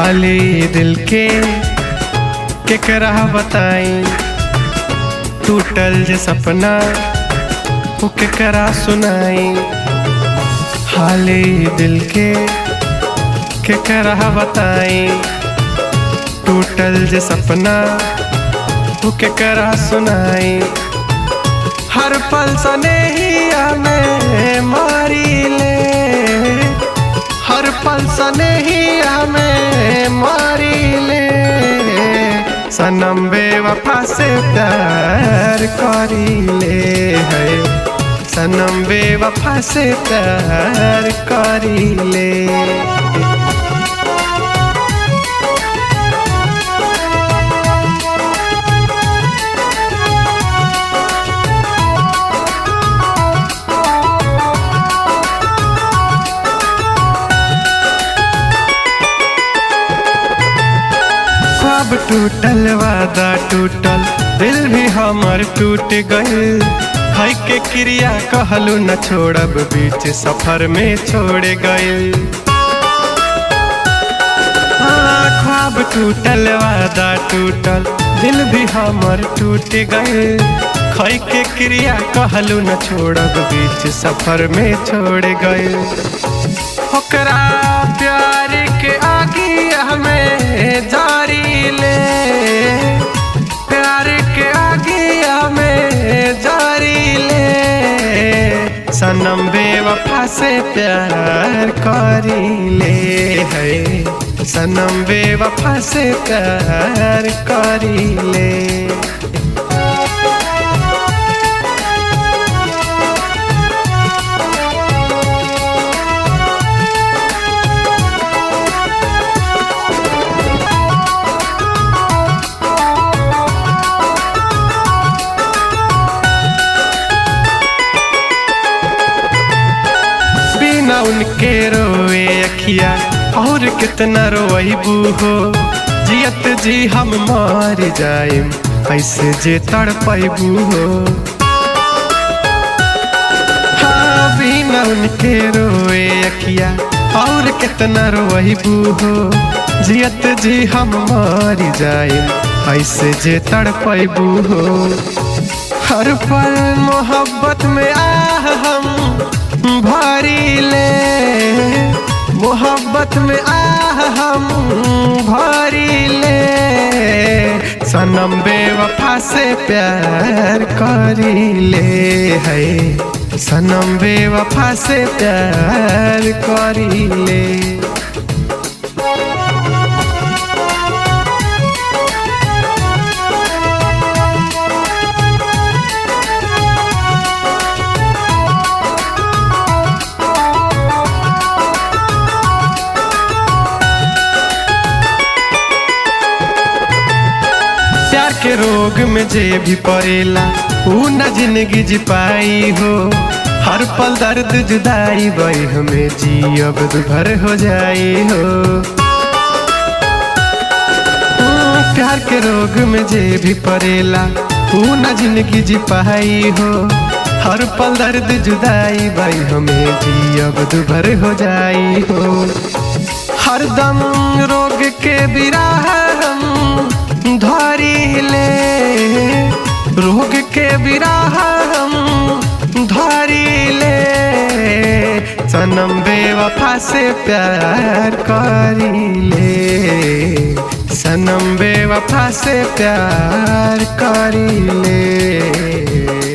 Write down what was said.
हाले दिल के केकरा बताई, टूटल जे सपना वो केकरा सुनाई। हाले दिल के केकरा बताई, टूटल जे सपना वो केकरा सुनाई। हर पल सनेहिया में मारी ले, हर पल सनेहिया में मारी ले। सनम बेवफा से प्यार करी ले है, सनम बेवफा से प्यार करी ले। ख्वाब टूटल वादा टूटल, दिल भी हमर टूट गइल। है के क्रिया कहलू न छोड़ब, बीच सफर में छोड़ गइल। ख्वाब टूटल वादा टूटल, दिल भी हमर टूट गइल। है के क्रिया कहलू न छोड़ब, बीच सफर में छोड़ गइल। ओकरा प्यार के आगे हमें जारी ले, प्यार के आगे हमें जारी ले। सनम बेवफा से प्यार करी ले है, सनम बेवफा से प्यार करी ले। बिना उनके रोए अखिया और कितना रोइबू हो। जियत जी हम मर जाइम, ऐसे जे तड़पैबू हो। हाँ बिना उनके रोए अखिया और कितना रोइबू हो। जियत जी हम मर जाइम, ऐसे जे तड़पैबू हो। हर पल मोहब्बत में आह हम भरी ले, मोहब्बत में आह हम भरी ले। सनम बेवफा से प्यार करी ले है, सनम बेवफा से प्यार करी ले। के रोग में जे भी पड़ेला, ऊ न जिंदगी जी पाई हो। हर पल दर्द जुदाई बई हमें जियब दुभर हो जाई हो। प्यार के रोग में जे भी पड़ेला, ऊ न जिंदगी जी पाई हो। हर पल दर्द जुदाई बई हमें जियब दुभर हो जाई हो। हरदम रोग के बिराह हम धरी ले, रोग के बिराह हम धरी ले। सनम बेवफा से प्यार करी ले, सनम बेवफा से प्यार करी ले।